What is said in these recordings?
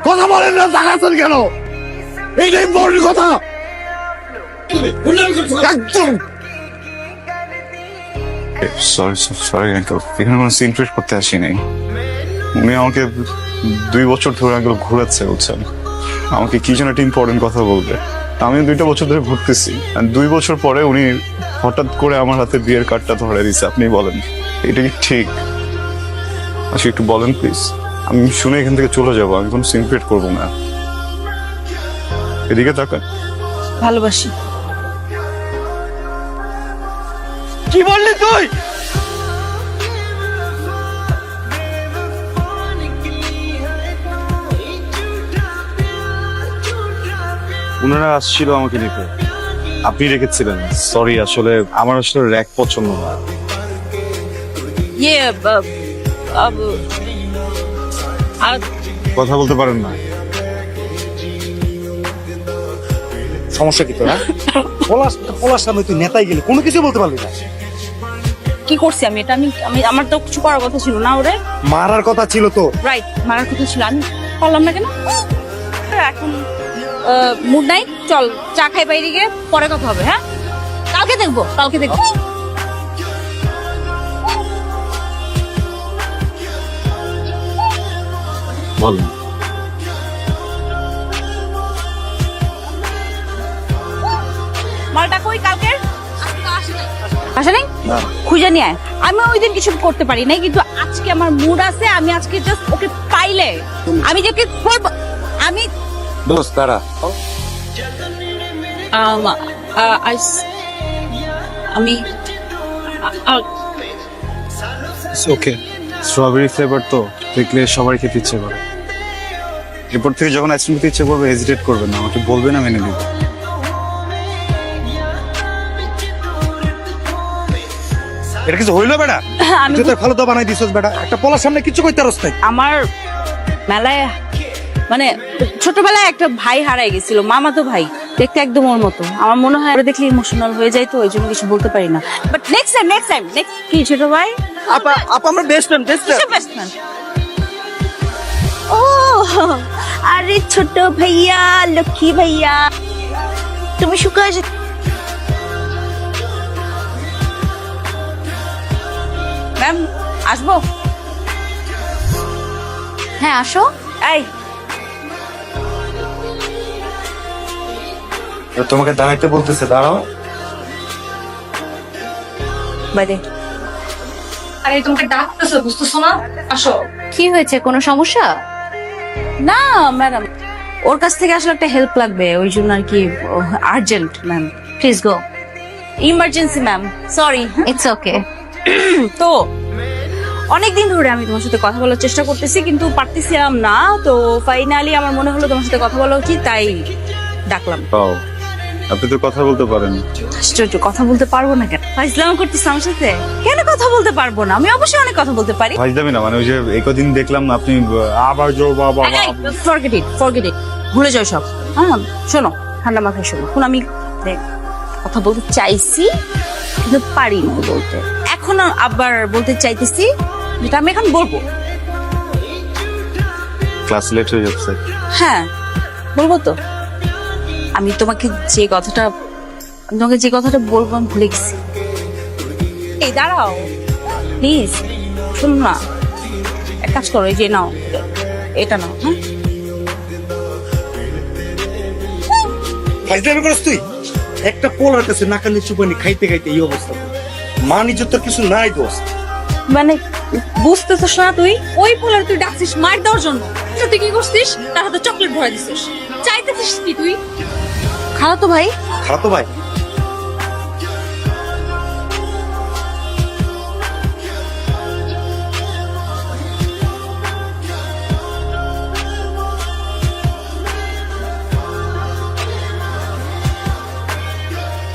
কথা বলেন না, তাকাচ্ছেন কেন? এইটাই বড় কথা। একদম সরি আঙ্কেল, এখানে কোনো সিন ক্রিয়েট করতে আসি নাই। উনি আমাকে 2 বছর ধরে আঙ্কেল ঘুরাচ্ছে, বুঝছেন? আমাকে কি যেন একটা ইম্পর্টেন্ট কথা বলবে। আমি 2টা বছর ধরে ঘুরতেছি, 2 বছর পরে উনি হঠাৎ করে আমার হাতে বিয়ের কার্ডটা ধরে দিচ্ছে। আপনি বলেন এটা কি ঠিক? আচ্ছা একটু বলেন প্লিজ, আমি শুনে এখান থেকে চলে যাবো। আমি কোনো সিন ক্রিয়েট করবো না। এদিকে তাকান। ভালোবাসি। কি বললি তুই? ওনারা আসছিল আমাকে নিতে, আপনি রেখেছিলেন। সরি, আসলে আমার আসলে র্যাক পছন্দ না। ইয়ে কথা বলতে পারেন না? সমস্যা কি তোরা? পলাশ সামনে তুই নেতাই গেলি, কোনো কিছু বলতে পারলি না। কি করছি আমি? এটা আমি আমি আমার তো কিছু করার কথা ছিল না। ওরে মারার কথা ছিল তো। রাইট, মারার কথা ছিল, আমি পারলাম না কেন? এখন মুড নাই, চল চা খাই বাইরে গিয়ে, পরে কথা হবে। হ্যাঁ, কালকে দেখবো, কালকে দেখবো। বলেন। মালটা কই কালকে? আসে নাই? খুঁজে নিয়ে আয়। আমি ওই দিন কিছু করতে পারি নাই, কিন্তু আজকে আমার মুড আছে। আমি আজকে জাস্ট ওকে পাইলে আমি যে ওকে খুব আমি দোস্ত তারা আমি ওকে, স্ট্রবেরি ফ্লেভার তো দেখলে সবাই খেতে ইচ্ছে করে। এরপর থেকে যখন আইসক্রিম খেতে ইচ্ছে করবে হেজিটেট করবেন না, আমাকে বলবেন, আমি এনে দিব। এটা কিছু হইলো বেটা? আমি তুই তো ভালো তো বানাই দিছস বেটা, একটা পলার সামনে কিছু কইতে পারস না। আমার মেলায় মানে ছোটবেলায় একটা ভাই হারাই গেছিল, মামাতো ভাই, দেখতে একদম ওর মতো। আমার মনে হয় ওরা দেখলে ইমোশনাল হয়ে যায়, তো ওই জন্য কিছু বলতে পারি না। বাট নেক্সট টাইম কি ছোট ভাই? আপা আমরা বেস্ট ফ্রেন্ড বেস্ট ফ্রেন্ড। ও আরে ছোট ভাইয়া, লক্ষ্মী ভাইয়া, তুমি শুকায় ম্যাম আসবো? হ্যাঁ আসো। এই তোমাকে দাঁড়াইতে বলতেছে, দাঁড়াও। বাইরে। আরে তোমাকে ডাকতেছে, বুঝতেছো না? আসো। কি হয়েছে, কোনো সমস্যা? না ম্যাডাম, ওর কাছ থেকে আসলে একটা হেল্প লাগবে, ওই জন্য আর কি। Urgent ma'am, please go. Emergency ma'am, sorry. It's okay. তো অনেকদিন ধরে আমি তোমার সাথে কথা বলার চেষ্টা করতেছি, কিন্তু পারতেছিলাম না। তো ফাইনালি আমার মনে হলো তোমার সাথে কথা বলা উচিত, তাই ডাকলাম। পাও, আপনি তো কথা বলতে পারেন। আশ্চর্য, কথা বলতে পারবো না কেন? ফাইজলাম করতেছ আমার সাথে? কেন কথা বলতে পারবো না? আমি অবশ্যই অনেক কথা বলতে পারি। ভাইজামি না, মানে ওই যে একদিন দেখলাম আপনি আবার জো বাবা। ফরগেট ইট, ভুলে যাও সব। হ্যাঁ শোনো, ঠান্ডা মাথায় শোনো। এখন আমি কথা বলতে চাইছি, কিন্তু পারি না বলতে। এখন আবার বলতে চাইতেছি, যেটা আমি এখন বলবো। ক্লাস লেট হয়ে যাচ্ছে। হ্যাঁ বলবো তো। আমি তোমাকে যে কথাটা বলবো আমি ভুলে গেছি। এই দাঁড়াও প্লিজ, শোনো না, এক কাজ করো, এই যে নাও, এটা নাও। হ্যাঁ ফাইজলামি করস তুই? একটা পোলার কাছে নাকানি চুপানি খাইতে খাইতে এই অবস্থা। মান ইজ্জত তোর কিছু নাই দোস্ত। মানে বুঝতেছিস না তুই? ওই পোলার তুই ডাকছিস মার দেওয়ার জন্য, তুই কি করছিস? তার হাতে চকলেট ভরে দিছিস। চাইতেছিস কি তুই? খালাতো ভাই। খারাপ ভাই?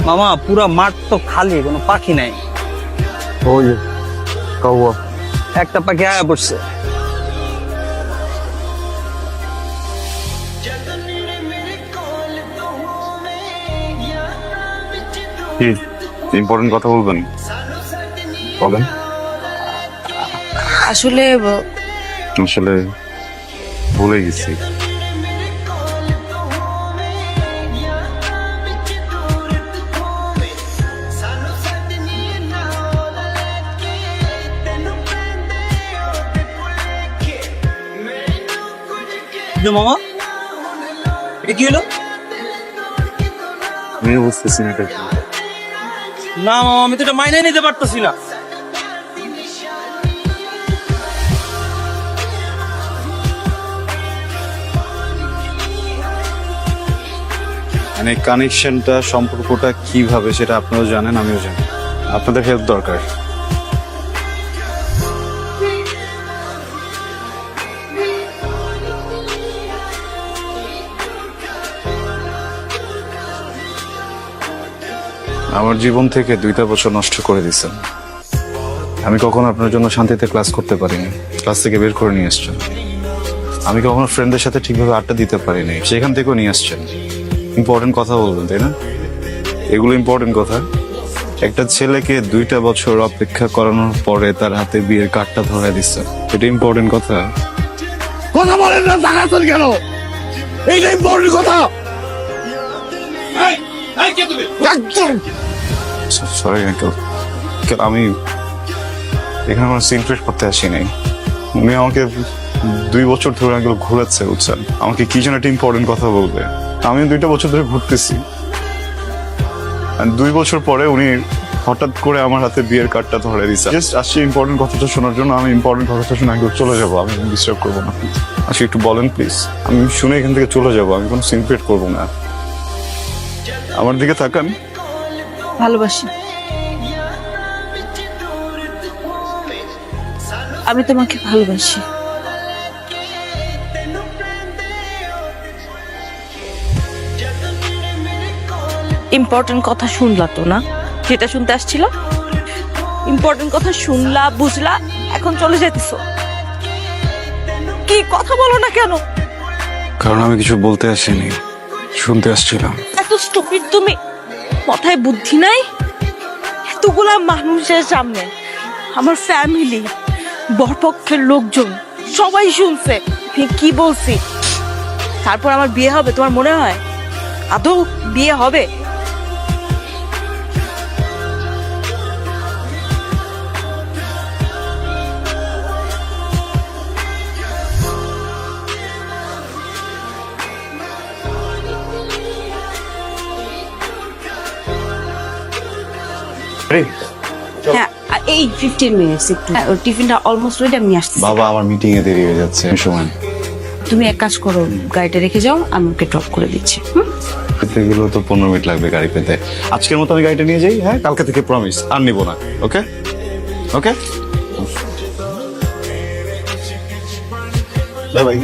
মামা পুরা মাঠ তো খালি, কোনো পাখি নাই। ওই কাউয়া একটা পাখি আয়া পড়ছে। কি ইম্পর্টেন্ট কথা বলবেন? বলেন। আসলে আসলে ভুলে গেছি। মামা এটা কি হলো? আমি বুঝতেছি না এটা কি। না মামা, আমি তো এটা মাইনে নিতে পারতেছি না। মানে কানেকশনটা, সম্পর্কটা কিভাবে সেটা আপনারাও জানেন, আমিও জানি। আপনাদের হেল্প দরকার। আমার জীবন থেকে 2টা বছর নষ্ট করে দিয়েছেন। আমি কখনো আপনার জন্য শান্তিতে ক্লাস করতে পারিনি, ক্লাস থেকে বের করে নিয়ে এসছেন। আমি কখনো ফ্রেন্ডদের সাথে ঠিকভাবে আড্ডা দিতে পারিনি, সেখান থেকেও নিয়ে আসছেন। ইম্পর্টেন্ট কথা বলবেন, তাই না? এগুলো ইম্পর্টেন্ট কথা। একটা ছেলেকে 2টা বছর অপেক্ষা করানোর পরে তার হাতে বিয়ের কার্ডটা ধরায় দিচ্ছে, এটা ইম্পর্টেন্ট কথা। কথা বলেন না, তাকাচ্ছেন কেন? এইটা ইম্পর্টেন্ট কথা। একদম। সরি আঙ্কেল, আমি এখানে কোনো সিন ক্রিয়েট করতে আসি নাই। উনি আমাকে 2 বছর ধরে আঙ্কেল ঘুরাচ্ছে, বুঝছেন? আমাকে কি যেন একটা ইম্পর্টেন্ট কথা বলবে। আমি 2টা বছর ধরে ঘুরতেছি, 2 বছর পরে উনি হঠাৎ করে আমার হাতে বিয়ের কার্ডটা ধরে দিচ্ছে। জাস্ট আসছি ইম্পর্টেন্ট কথাটা শোনার জন্য। আমি ইম্পর্টেন্ট কথাটা শুনে আঙ্কেল চলে যাবো, আমি ডিস্টার্ব করবো না। আচ্ছা একটু বলেন প্লিজ, আমি শুনে এখান থেকে চলে যাবো, আমি কোনো সিন ক্রিয়েট করবো না। আমার দিকে তাকান। ভালোবাসি। আমি তোমাকে ভালোবাসি। ইম্পর্টেন্ট কথা শুনলা তো না, যেটা শুনতে আসছিল? ইম্পর্টেন্ট কথা শুনলা, বুঝলা, এখন চলে যেতেছো। কি কথা বলো না কেন? কারণ আমি কিছু বলতে আসিনি, শুনতে আসছিলাম। এত স্টুপিড তুমি, মাথায় বুদ্ধি নাই? এতগুলা মানুষের সামনে, আমার ফ্যামিলি, বরপক্ষের লোকজন সবাই শুনছে আমি কি বলছি। তারপর আমার বিয়ে হবে তোমার মনে হয়? আদৌ বিয়ে হবে? হ্যাঁ, আর এই 15 মিনিটস একটু। হ্যাঁ, ওর টিফিনটা অলমোস্ট রেডি, আমি আসছি। বাবা, আমার মিটিং এ দেরি হয়ে যাচ্ছে, সময়। তুমি এক কাজ করো, গাড়িটা রেখে যাও, আমি ওকে ড্রপ করে দিচ্ছি। পেতে গেলেও তো 15 মিনিট লাগবে গাড়ি পেতে। আজকের মতো আমি গাড়িটা নিয়ে যাই, হ্যাঁ? কালকে থেকে প্রমিস আর নিব না। ওকে ওকে, বাই বাই।